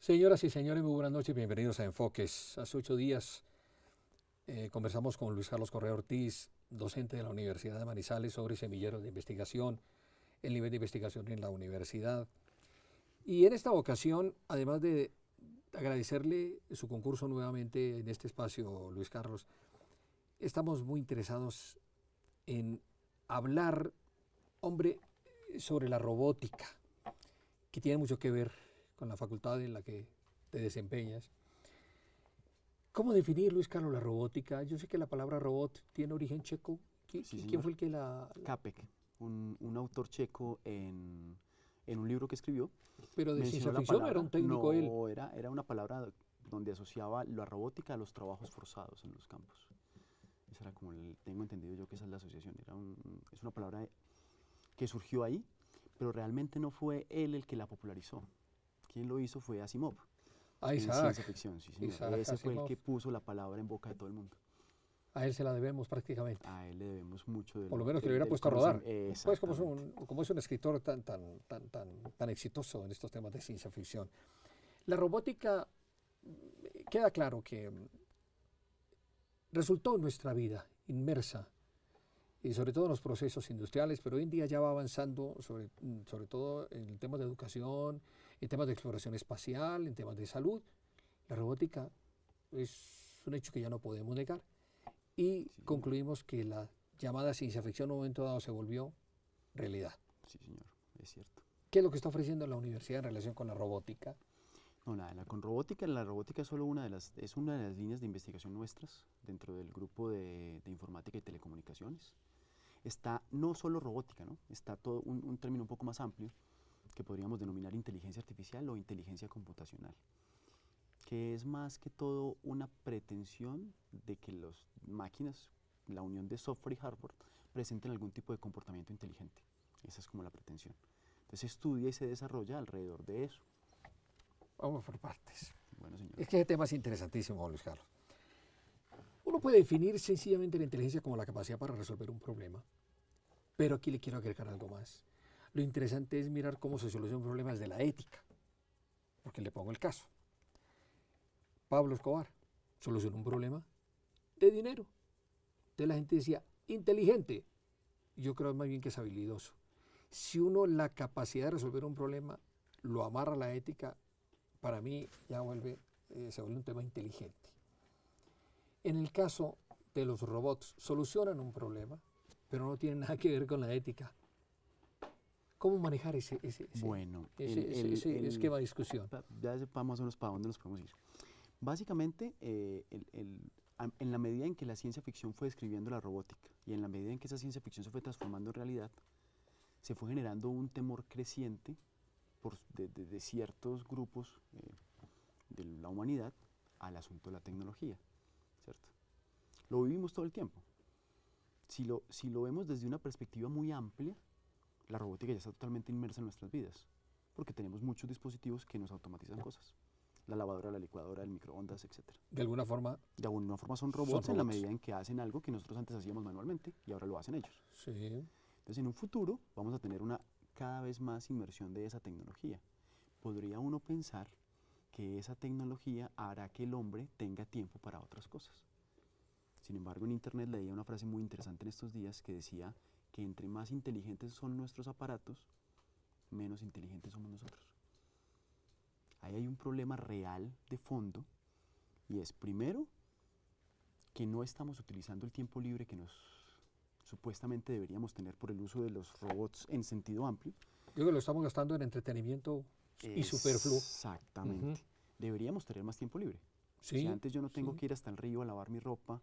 Señoras y señores, muy buenas noches, bienvenidos a Enfoques. Hace 8 días conversamos con Luis Carlos Correa Ortiz, docente de la Universidad de Manizales, sobre semilleros de investigación, el nivel de investigación en la universidad. Y en esta ocasión, además de agradecerle su concurso nuevamente en este espacio, Luis Carlos, estamos muy interesados en hablar, hombre, sobre la robótica, que tiene mucho que ver con la facultad en la que te desempeñas. ¿Cómo definir, Luis Carlos, la robótica? Yo sé que la palabra robot tiene origen checo. Sí, ¿Quién señor. fue el que la...? Capek, un autor checo en un libro que escribió, Pero de ciencia mencionó la ficción no era palabra, un técnico él. no, era una palabra donde asociaba la robótica a los trabajos forzados en los campos. Esa era como, tengo entendido yo que esa es la asociación, es una palabra que surgió ahí, pero realmente no fue él el que la popularizó. Quien lo hizo fue Asimov, A en Isaac, ciencia ficción, sí señor. Isaac Ese fue el Asimov. que puso la palabra en boca de todo el mundo. A él se la debemos prácticamente. A él le debemos mucho Por lo menos que lo hubiera del puesto a rodar. conocimiento. Pues como Exactamente. como es un escritor tan exitoso en estos temas de ciencia ficción. La robótica, queda claro que resultó en nuestra vida inmersa, y sobre todo en los procesos industriales, pero hoy en día ya va avanzando sobre todo en temas de educación, en temas de exploración espacial, en temas de salud. La robótica es un hecho que ya no podemos negar. Y Sí, señor. concluimos que la llamada ciencia ficción en un momento dado se volvió realidad. Sí, señor, es cierto. ¿Qué es lo que está ofreciendo la universidad en relación con la robótica? No, nada, con robótica, la robótica es solo es una de las líneas de investigación nuestras dentro del grupo de informática y telecomunicaciones. Está no solo robótica, ¿no? Está todo un término un poco más amplio que podríamos denominar inteligencia artificial o inteligencia computacional, que es más que todo una pretensión de que las máquinas, la unión de software y hardware, presenten algún tipo de comportamiento inteligente. Esa es como la pretensión. Entonces se estudia y se desarrolla alrededor de eso. Vamos por partes. Bueno, señor. Es que ese tema es interesantísimo, Luis Carlos. Uno puede definir sencillamente la inteligencia como la capacidad para resolver un problema, pero aquí le quiero agregar algo más. Lo interesante es mirar cómo se soluciona un problema desde la ética, porque le pongo el caso. Pablo Escobar solucionó un problema de dinero. Entonces la gente decía, inteligente. Yo creo más bien que es habilidoso. Si uno la capacidad de resolver un problema lo amarra a la ética, para mí ya se vuelve un tema inteligente. En el caso de los robots, solucionan un problema, pero no tienen nada que ver con la ética. ¿Cómo manejar Bueno, ese esquema de discusión? ya sepamos más o menos para dónde nos podemos ir. Básicamente, en la medida en que la ciencia ficción fue describiendo la robótica y en la medida en que esa ciencia ficción se fue transformando en realidad, se fue generando un temor creciente de ciertos grupos de la humanidad al asunto de la tecnología, ¿cierto? Lo vivimos todo el tiempo. Si lo vemos desde una perspectiva muy amplia, la robótica ya está totalmente inmersa en nuestras vidas, porque tenemos muchos dispositivos que nos automatizan cosas. La lavadora, la licuadora, el microondas, etc. De alguna forma De alguna forma son son robots en la robots. medida en que hacen algo que nosotros antes hacíamos manualmente y ahora lo hacen ellos. Sí. Entonces, en un futuro vamos a tener una cada vez más inmersión de esa tecnología. Podría uno pensar que esa tecnología hará que el hombre tenga tiempo para otras cosas. Sin embargo, en internet leía una frase muy interesante en estos días que decía que entre más inteligentes son nuestros aparatos, menos inteligentes somos nosotros. Ahí hay un problema real de fondo y es, primero, que no estamos utilizando el tiempo libre que nos supuestamente deberíamos tener por el uso de los robots en sentido amplio. Yo creo que lo estamos gastando en entretenimiento y superfluo. Exactamente. Deberíamos tener más tiempo libre. Si Sí, antes yo no tengo sí. que ir hasta el río a lavar mi ropa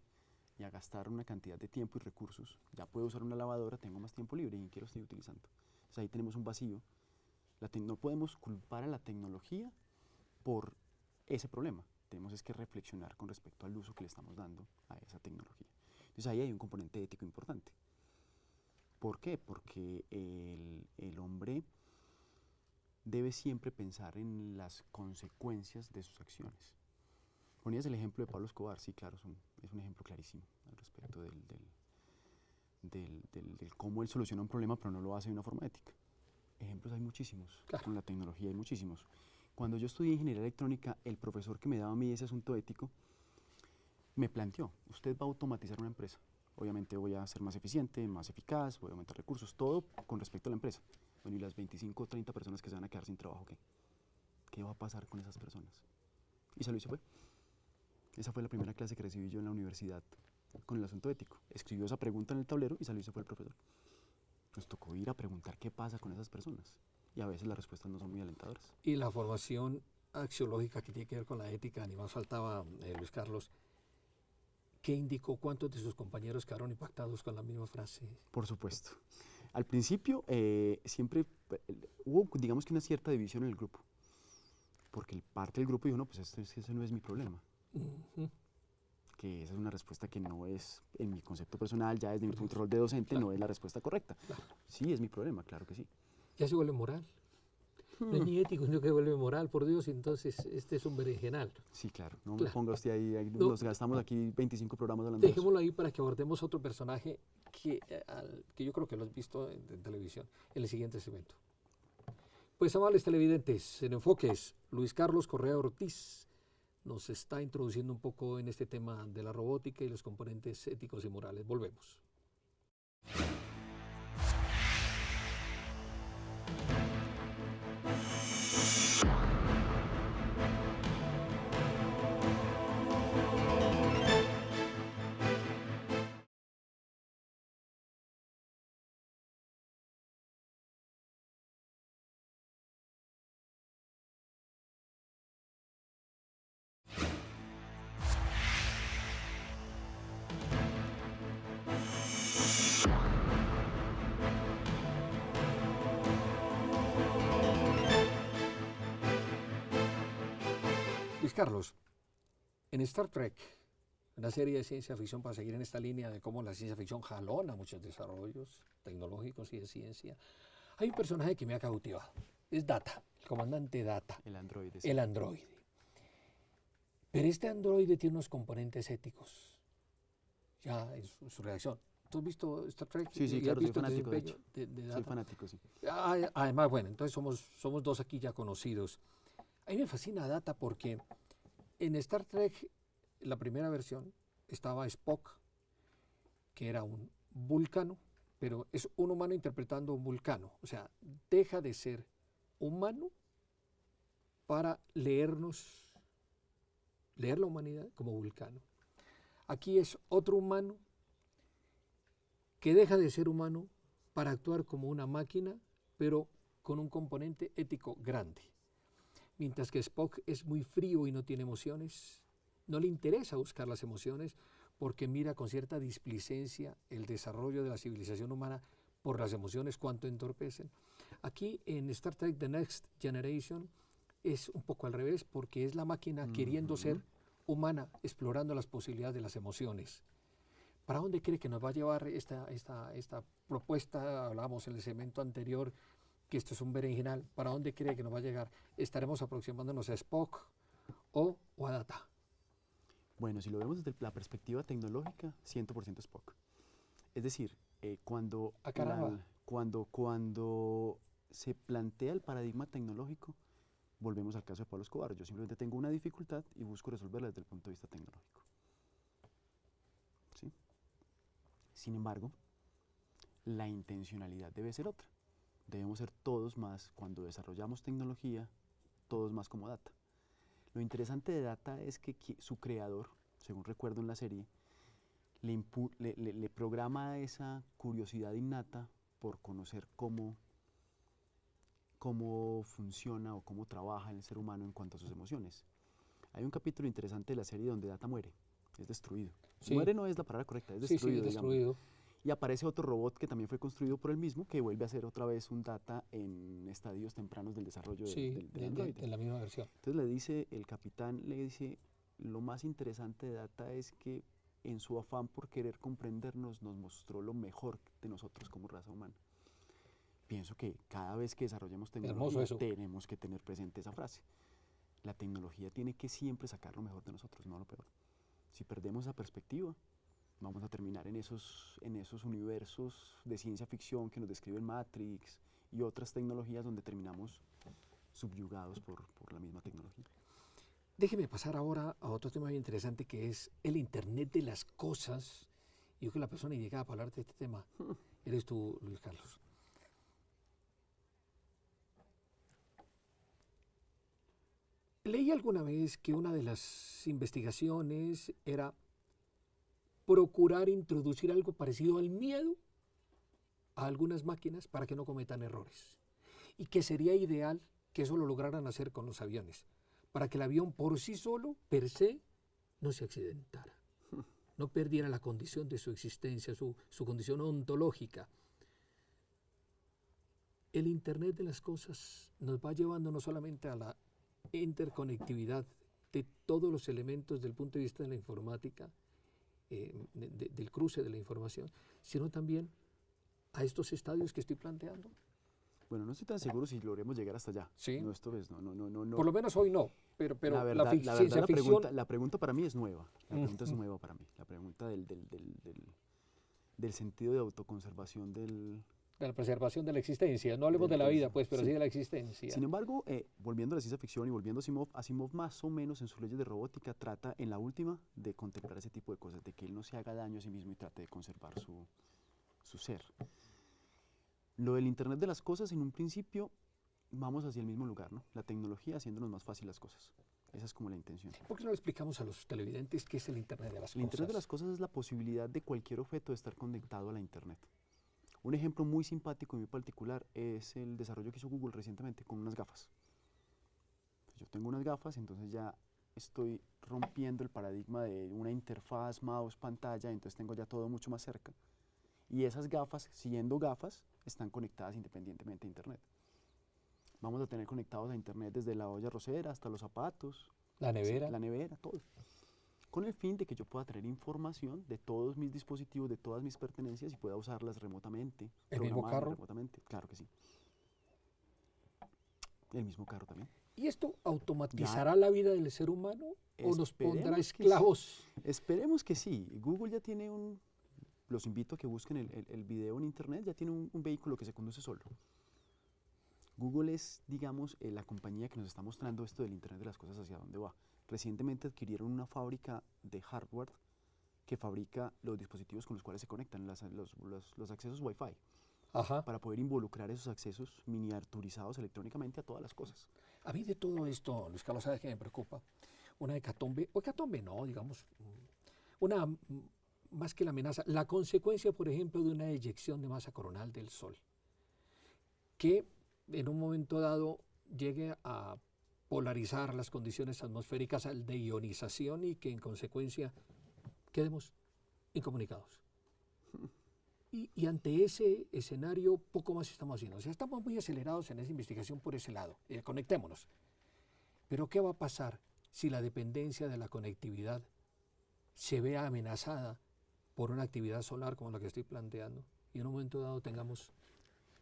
y a gastar una cantidad de tiempo y recursos, ya puedo usar una lavadora, tengo más tiempo libre y ¿en qué lo estoy utilizando? Entonces ahí tenemos un vacío. No podemos culpar a la tecnología por ese problema. Tenemos es que reflexionar con respecto al uso que le estamos dando a esa tecnología. Entonces ahí hay un componente ético importante. ¿Por qué? Porque el hombre debe siempre pensar en las consecuencias de sus acciones. Ponías el ejemplo de Pablo Escobar, sí, claro, es un ejemplo clarísimo al respecto del cómo él soluciona un problema, pero no lo hace de una forma ética. Ejemplos hay muchísimos, Claro. con la tecnología hay muchísimos. Cuando yo estudié ingeniería electrónica, el profesor que me daba a mí ese asunto ético me planteó, usted va a automatizar una empresa. Obviamente voy a ser más eficiente, más eficaz, voy a aumentar recursos, todo con respecto a la empresa. Bueno, y las 25 o 30 personas que se van a quedar sin trabajo, ¿qué? ¿Qué va a pasar con esas personas? Y se lo hizo fue. Esa fue la primera clase que recibí yo en la universidad con el asunto ético. Escribió esa pregunta en el tablero y salió y se fue el profesor. Nos tocó ir a preguntar qué pasa con esas personas. Y a veces las respuestas no son muy alentadoras. Y la formación axiológica que tiene que ver con la ética, ni más faltaba, Luis Carlos, ¿qué indicó cuántos de sus compañeros quedaron impactados con la misma frase? Por supuesto. Al principio siempre hubo, digamos que una cierta división en el grupo. Porque parte del grupo dijo, no, pues ese no es mi problema. Que esa es una respuesta que no es, en mi concepto personal, ya desde mi rol de docente, no es la respuesta correcta. Sí, es mi problema, claro que sí. Ya se vuelve moral. No es ni ético, sino que vuelve moral, por Dios, entonces este es un berenjenal. Sí, claro, no me ponga usted ahí no. Nos gastamos aquí 25 programas hablando Dejémoslo ahí para que abordemos otro personaje que yo creo que lo has visto en televisión, en el siguiente segmento. Pues, amables televidentes, en Enfoques, Luis Carlos Correa Ortiz nos está introduciendo un poco en este tema de la robótica y los componentes éticos y morales. Volvemos. Luis Carlos, en Star Trek, una serie de ciencia ficción para seguir en esta línea de cómo la ciencia ficción jalona muchos desarrollos tecnológicos y de ciencia, hay un personaje que me ha cautivado. Es Data, el comandante Data. El androide. Sí. El androide. Pero este androide tiene unos componentes éticos, ya en su reacción. ¿Tú has visto Star Trek? Sí, claro, soy fanático, de hecho. De Data? Soy fanático, sí. Además, bueno, entonces somos dos aquí ya conocidos. A mí me fascina Data porque en Star Trek, la primera versión, estaba Spock, que era un vulcano, pero es un humano interpretando un vulcano. O sea, deja de ser humano para leer la humanidad como vulcano. Aquí es otro humano que deja de ser humano para actuar como una máquina, pero con un componente ético grande. Mientras que Spock es muy frío y no tiene emociones, no le interesa buscar las emociones porque mira con cierta displicencia el desarrollo de la civilización humana por las emociones, cuánto entorpecen. Aquí en Star Trek The Next Generation es un poco al revés porque es la máquina queriendo ser humana, explorando las posibilidades de las emociones. ¿Para dónde cree que nos va a llevar esta propuesta? Hablábamos en el segmento anterior que esto es un berenjenal. ¿Para dónde cree que nos va a llegar? ¿Estaremos aproximándonos a Spock o a Data? Bueno, si lo vemos desde la perspectiva tecnológica, 100% Spock. Es decir, cuando se plantea el paradigma tecnológico, volvemos al caso de Pablo Escobar. Yo simplemente tengo una dificultad y busco resolverla desde el punto de vista tecnológico. ¿Sí? Sin embargo, la intencionalidad debe ser otra. Debemos ser todos más, cuando desarrollamos tecnología, todos más como Data. Lo interesante de Data es que su creador, según recuerdo en la serie, le programa esa curiosidad innata por conocer cómo funciona o cómo trabaja el ser humano en cuanto a sus emociones. Hay un capítulo interesante de la serie donde Data muere, es destruido. Sí. Muere no es la palabra correcta, es destruido. Sí, es destruido. Y aparece otro robot que también fue construido por él mismo, que vuelve a ser otra vez un Data en estadios tempranos del desarrollo del androide. En la misma versión. Entonces el capitán le dice, lo más interesante de Data es que en su afán por querer comprendernos nos mostró lo mejor de nosotros como raza humana. Pienso que cada vez que desarrollemos tecnología tenemos que tener presente esa frase. La tecnología tiene que siempre sacar lo mejor de nosotros, no lo peor. Si perdemos esa perspectiva, vamos a terminar en esos universos de ciencia ficción que nos describen Matrix y otras tecnologías donde terminamos subyugados por la misma tecnología. Déjeme pasar ahora a otro tema muy interesante que es el Internet de las cosas. Yo creo que la persona indicada para hablar de este tema eres tú, Luis Carlos. Leí alguna vez que una de las investigaciones era procurar introducir algo parecido al miedo a algunas máquinas para que no cometan errores. Y que sería ideal que eso lo lograran hacer con los aviones, para que el avión por sí solo, per se, no se accidentara, no perdiera la condición de su existencia, su condición ontológica. El Internet de las cosas nos va llevando no solamente a la interconectividad de todos los elementos desde el punto de vista de la informática, del cruce de la información, sino también a estos estadios que estoy planteando. Bueno, no estoy tan seguro si logremos llegar hasta allá. Sí. No, esto es, no. Por lo menos hoy no, pero la verdad, ciencia ficción... la pregunta para mí es nueva. La pregunta es nueva para mí. La pregunta del sentido de autoconservación del... De la preservación de la existencia. No hablemos de la vida, pues, pero sí de la existencia. Sin embargo, volviendo a la ciencia ficción y volviendo a Asimov más o menos en sus leyes de robótica trata en la última de contemplar ese tipo de cosas, de que él no se haga daño a sí mismo y trate de conservar su ser. Lo del Internet de las cosas, en un principio, vamos hacia el mismo lugar, ¿no? La tecnología haciéndonos más fácil las cosas. Esa es como la intención. ¿Por qué no le explicamos a los televidentes qué es el Internet de las cosas? El Internet de las cosas es la posibilidad de cualquier objeto de estar conectado a la Internet. Un ejemplo muy simpático y muy particular es el desarrollo que hizo Google recientemente con unas gafas. Yo tengo unas gafas, entonces ya estoy rompiendo el paradigma de una interfaz, mouse, pantalla, entonces tengo ya todo mucho más cerca. Y esas gafas, siendo gafas, están conectadas independientemente a Internet. Vamos a tener conectados a Internet desde la olla arrocera hasta los zapatos, la nevera, todo. Con el fin de que yo pueda tener información de todos mis dispositivos, de todas mis pertenencias y pueda usarlas remotamente. ¿El mismo carro? Remotamente, claro que sí. El mismo carro también. ¿Y esto automatizará la vida del ser humano o nos pondrá esclavos? Esperemos que sí. Google ya tiene los invito a que busquen el video en Internet, ya tiene un vehículo que se conduce solo. Google es, digamos, la compañía que nos está mostrando esto del Internet de las cosas hacia dónde va. Recientemente adquirieron una fábrica de hardware que fabrica los dispositivos con los cuales se conectan, los accesos Wi-Fi, para poder involucrar esos accesos miniaturizados electrónicamente a todas las cosas. A mí de todo esto, Luis Carlos, ¿sabes qué me preocupa? Una hecatombe, o hecatombe no, digamos, más que la amenaza, la consecuencia, por ejemplo, de una eyección de masa coronal del Sol, que en un momento dado llegue a polarizar las condiciones atmosféricas de ionización y que en consecuencia quedemos incomunicados. Y ante ese escenario poco más estamos haciendo. O sea, estamos muy acelerados en esa investigación por ese lado. Conectémonos. Pero ¿qué va a pasar si la dependencia de la conectividad se vea amenazada por una actividad solar como la que estoy planteando y en un momento dado tengamos...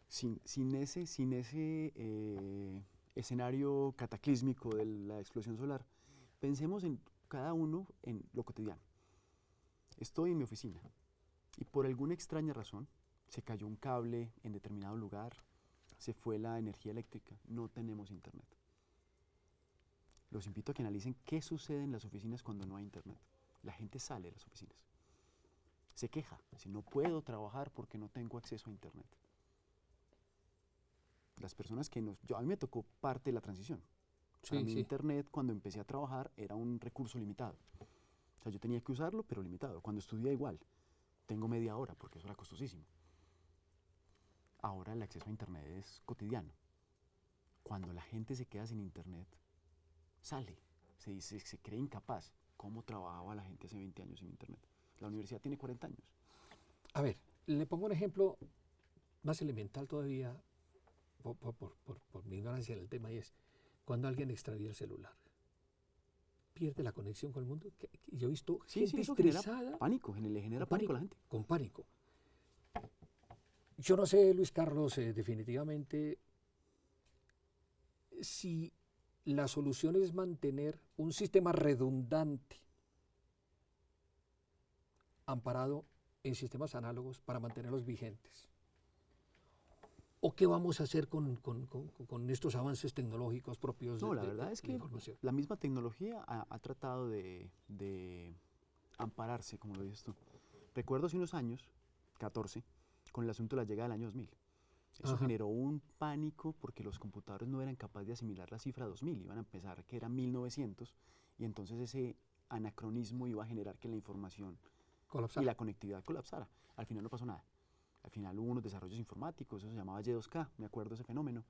Sin ese escenario cataclísmico de la explosión solar, pensemos en cada uno en lo cotidiano. Estoy en mi oficina y por alguna extraña razón se cayó un cable en determinado lugar, se fue la energía eléctrica, no tenemos internet. Los invito a que analicen qué sucede en las oficinas cuando no hay internet. La gente sale de las oficinas, se queja, dice no puedo trabajar porque no tengo acceso a internet. Las personas que a mí me tocó parte de la transición. Para mí internet cuando empecé a trabajar era un recurso limitado. O sea, yo tenía que usarlo, pero limitado. Cuando estudié igual, tengo media hora porque eso era costosísimo. Ahora el acceso a internet es cotidiano. Cuando la gente se queda sin internet, sale, se cree incapaz. ¿Cómo trabajaba la gente hace 20 años sin internet? La universidad tiene 40 años. A ver, le pongo un ejemplo más elemental todavía, por mi ignorancia en el tema, y es cuando alguien extravía el celular, pierde la conexión con el mundo. Yo he visto gente estresada. Genera pánico, le genera pánico a la gente. Con pánico. Yo no sé, Luis Carlos, definitivamente, si la solución es mantener un sistema redundante amparado en sistemas análogos para mantenerlos vigentes. ¿O qué vamos a hacer con estos avances tecnológicos propios No, la verdad es la que información? la misma tecnología ha tratado de ampararse, como lo dices tú. Recuerdo hace unos años, 14, con el asunto de la llegada del año 2000. Eso Ajá. generó un pánico porque los computadores no eran capaces de asimilar la cifra 2000, iban a empezar que era 1900 y entonces ese anacronismo iba a generar que la información y Colapsar. la conectividad colapsara. Al final no pasó nada. Al final hubo unos desarrollos informáticos, eso se llamaba Y2K, me acuerdo ese fenómeno.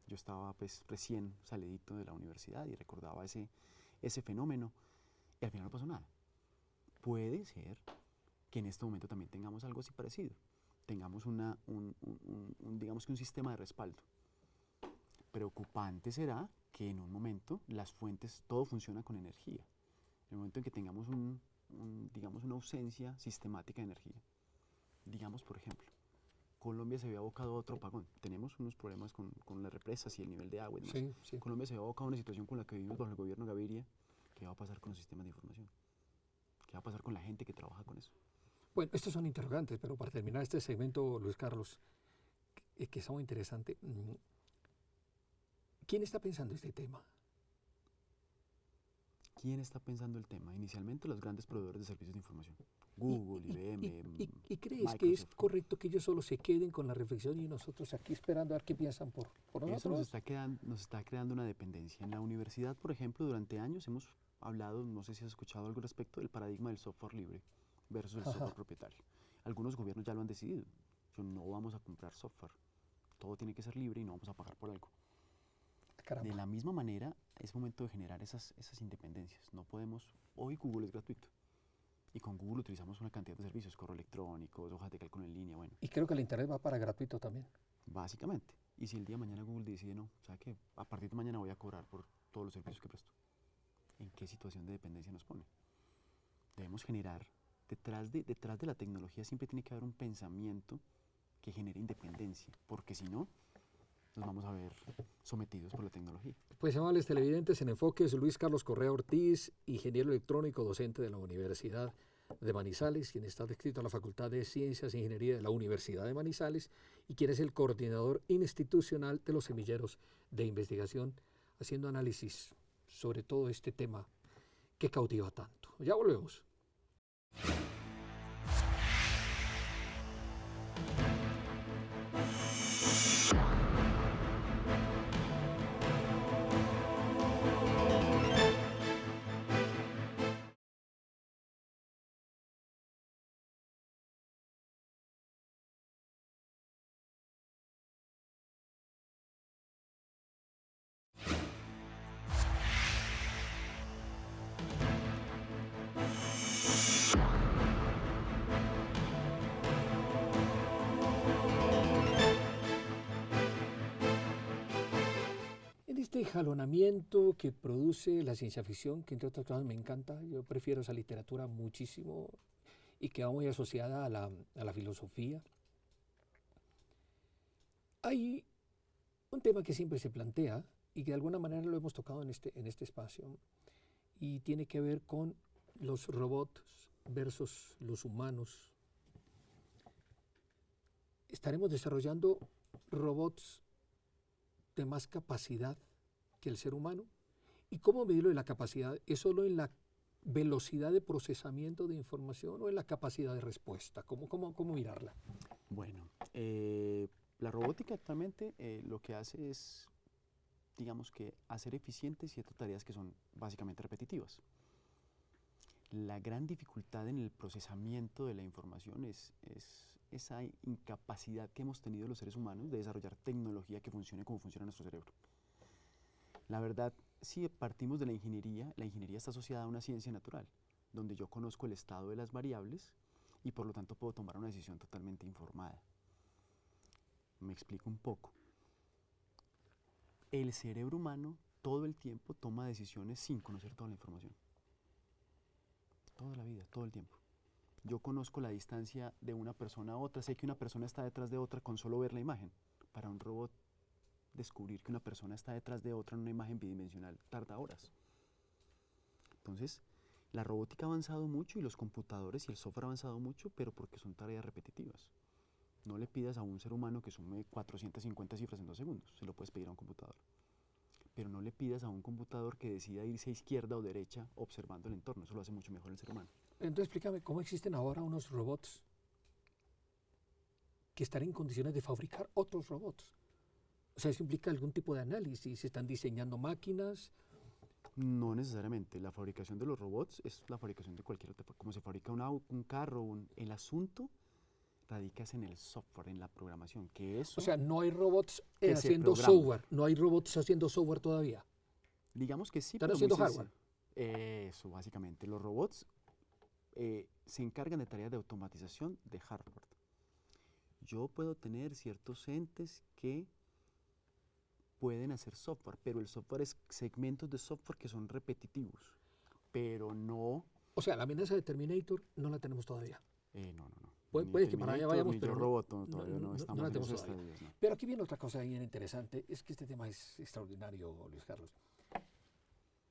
Yo estaba pues recién salidito de la universidad y recordaba ese fenómeno y al final no pasó nada. Puede ser que en este momento también tengamos algo así parecido. Tengamos digamos que un sistema de respaldo. Preocupante será que en un momento las fuentes, todo funciona con energía. En el momento en que tengamos digamos una ausencia sistemática de energía. Digamos, por ejemplo, Colombia se había abocado a otro apagón. Tenemos unos problemas con las represas y el nivel de agua y demás. Sí, sí. Colombia se había abocado a una situación con la que vivimos bajo el gobierno Gaviria. ¿Qué va a pasar con los sistemas de información? ¿Qué va a pasar con la gente que trabaja con eso? Bueno, estos son interrogantes, pero para terminar este segmento, Luis Carlos, que es muy interesante, ¿quién está pensando este tema? ¿Quién está pensando el tema? Inicialmente los grandes proveedores de servicios de información. ¿Y, Google, IBM, y crees que es Microsoft. correcto que ellos solo se queden con la reflexión y nosotros aquí esperando a ver qué piensan por Eso nosotros? nos está creando una dependencia. En la universidad, por ejemplo, durante años hemos hablado, no sé si has escuchado algo al respecto, del paradigma del software libre versus el software Ajá, propietario. Algunos gobiernos ya lo han decidido. No vamos a comprar software. Todo tiene que ser libre y no vamos a pagar por algo. De caramba. la misma manera, es momento de generar esas independencias. No podemos, hoy Google es gratuito. Y con Google utilizamos una cantidad de servicios, correo electrónico, hojas de cálculo en línea, bueno, Y creo que el internet va para gratuito también. básicamente. Y si el día de mañana Google decide no, ¿sabe qué? A partir de mañana voy a cobrar por todos los servicios que presto. ¿En qué situación de dependencia nos pone? Debemos generar, detrás de la tecnología siempre tiene que haber un pensamiento que genere independencia, porque si no, nos vamos a ver sometidos por la tecnología. Pues amables televidentes, en Enfoques, Luis Carlos Correa Ortiz, ingeniero electrónico, docente de la Universidad de Manizales, quien está adscrito a la Facultad de Ciencias e Ingeniería de la Universidad de Manizales y quien es el coordinador institucional de los semilleros de investigación, haciendo análisis sobre todo este tema que cautiva tanto. Ya volvemos. En este jalonamiento que produce la ciencia ficción, que entre otras cosas me encanta, yo prefiero esa literatura muchísimo y que va muy asociada a la filosofía, hay un tema que siempre se plantea y que de alguna manera lo hemos tocado en este espacio y tiene que ver con los robots versus los humanos. ¿Estaremos desarrollando robots de más capacidad que el ser humano? ¿Y cómo medirlo de la capacidad? ¿Es solo en la velocidad de procesamiento de información o en la capacidad de respuesta? ¿Cómo mirarla? Bueno, la robótica actualmente lo que hace es, digamos que, hacer eficientes ciertas tareas que son básicamente repetitivas. La gran dificultad en el procesamiento de la información es esa incapacidad que hemos tenido los seres humanos de desarrollar tecnología que funcione como funciona nuestro cerebro. La verdad, si partimos de la ingeniería está asociada a una ciencia natural, donde yo conozco el estado de las variables y por lo tanto puedo tomar una decisión totalmente informada. Me explico un poco. El cerebro humano todo el tiempo toma decisiones sin conocer toda la información. Toda la vida, todo el tiempo. Yo conozco la distancia de una persona a otra, sé que una persona está detrás de otra con solo ver la imagen. Para un robot, descubrir que una persona está detrás de otra en una imagen bidimensional tarda horas. Entonces, la robótica ha avanzado mucho y los computadores y el software ha avanzado mucho, pero porque son tareas repetitivas. No le pidas a un ser humano que sume 450 cifras en 2 segundos, se lo puedes pedir a un computador. Pero no le pidas a un computador que decida irse a izquierda o derecha observando el entorno, eso lo hace mucho mejor el ser humano. Entonces explícame, ¿cómo existen ahora unos robots que están en condiciones de fabricar otros robots? O sea, ¿eso implica algún tipo de análisis? ¿Se están diseñando máquinas? No necesariamente, la fabricación de los robots es la fabricación de cualquier otra, como se fabrica un carro, el asunto radica en el software, en la programación, que eso, O sea, no hay robots Que se haciendo programa. software, no hay robots haciendo software todavía. digamos que sí, Están pero muy haciendo sencillo. hardware. Eso, básicamente, los robots se encargan de tareas de automatización de hardware. Yo puedo tener ciertos entes que pueden hacer software, pero el software es segmentos de software que son repetitivos, pero no, O sea, la amenaza de Terminator no la tenemos todavía. no. Puede que para allá Terminator, vayamos, ni pero Yo no, Robot, no, todavía no no estamos la en tenemos esos todavía. estadios, ¿no? Pero aquí viene otra cosa bien interesante, es que este tema es extraordinario, Luis Carlos.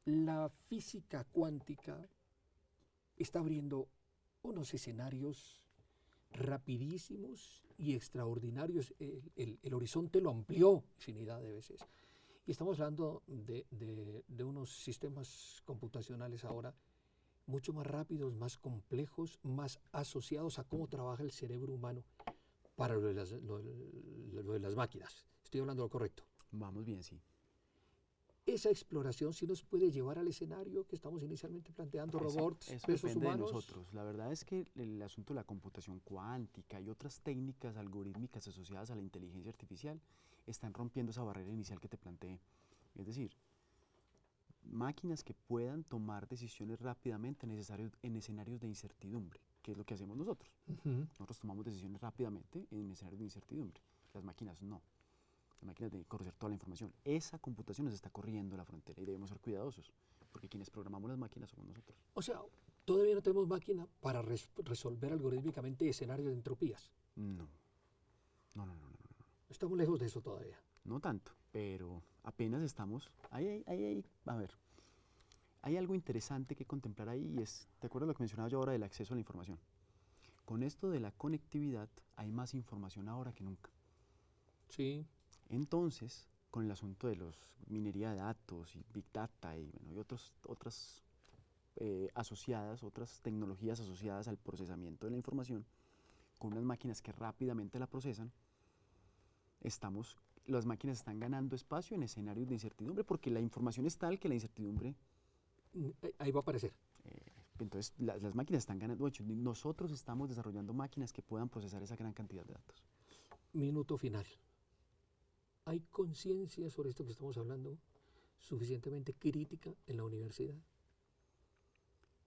La física cuántica está abriendo unos escenarios rapidísimos y extraordinarios. El horizonte lo amplió infinidad de veces. Y estamos hablando de unos sistemas computacionales ahora mucho más rápidos, más complejos, más asociados a cómo trabaja el cerebro humano para lo de las máquinas. Estoy hablando lo correcto. Vamos bien, sí. Esa exploración sí nos puede llevar al escenario que estamos inicialmente planteando, robots, Eso pesos depende humanos. de nosotros. La verdad es que el asunto de la computación cuántica y otras técnicas algorítmicas asociadas a la inteligencia artificial están rompiendo esa barrera inicial que te planteé. Es decir, máquinas que puedan tomar decisiones rápidamente en escenarios de incertidumbre, que es lo que hacemos nosotros. Ujú. Nosotros tomamos decisiones rápidamente en escenarios de incertidumbre. Las máquinas no. Las máquinas deben conocer toda la información. Esa computación nos está corriendo la frontera y debemos ser cuidadosos, porque quienes programamos las máquinas somos nosotros. O sea, todavía no tenemos máquina para resolver algorítmicamente escenarios de entropías. No. No. Estamos lejos de eso todavía. No tanto, pero apenas estamos. A ver, hay algo interesante que contemplar ahí y es, ¿te acuerdas lo que mencionaba yo ahora del acceso a la información? Con esto de la conectividad hay más información ahora que nunca. Sí. Entonces, con el asunto de los minería de datos y Big Data y otras otras tecnologías asociadas al procesamiento de la información, con unas máquinas que rápidamente la procesan, las máquinas están ganando espacio en escenarios de incertidumbre porque la información es tal que la incertidumbre, Ahí va a aparecer. entonces las máquinas están ganando, nosotros estamos desarrollando máquinas que puedan procesar esa gran cantidad de datos. Minuto final. ¿Hay conciencia sobre esto que estamos hablando suficientemente crítica en la universidad?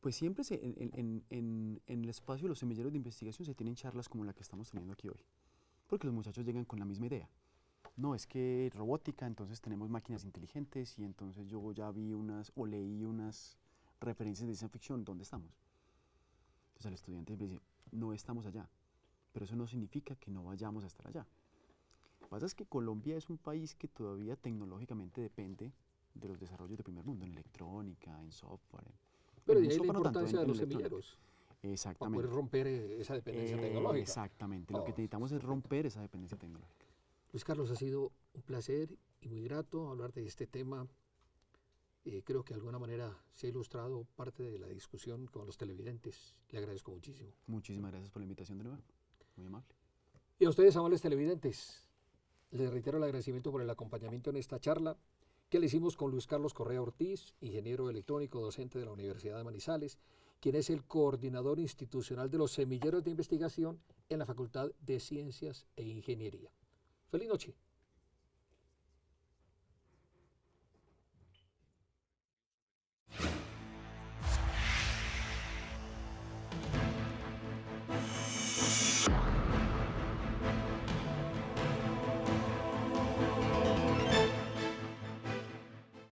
Pues siempre en el espacio de los semilleros de investigación se tienen charlas como la que estamos teniendo aquí hoy, porque los muchachos llegan con la misma idea. No, es que robótica, entonces tenemos máquinas inteligentes y entonces yo ya vi o leí unas referencias de ciencia ficción, ¿dónde estamos? Entonces el estudiante me dice, no estamos allá, pero eso no significa que no vayamos a estar allá. Lo que pasa es que Colombia es un país que todavía tecnológicamente depende de los desarrollos de primer mundo, en electrónica, en software. Pero en de ahí la software no tanto, importancia de en los electrónica. semilleros para Exactamente. poder romper esa dependencia tecnológica. Exactamente, lo que Oh, necesitamos es romper esa dependencia tecnológica. Luis Carlos, ha sido un placer y muy grato hablar de este tema. Creo que de alguna manera se ha ilustrado parte de la discusión con los televidentes. Le agradezco muchísimo. Muchísimas gracias por la invitación de nuevo. Muy amable. Y a ustedes, amables televidentes, les reitero el agradecimiento por el acompañamiento en esta charla que le hicimos con Luis Carlos Correa Ortiz, ingeniero electrónico docente de la Universidad de Manizales, quien es el coordinador institucional de los semilleros de investigación en la Facultad de Ciencias e Ingeniería. Feliz noche.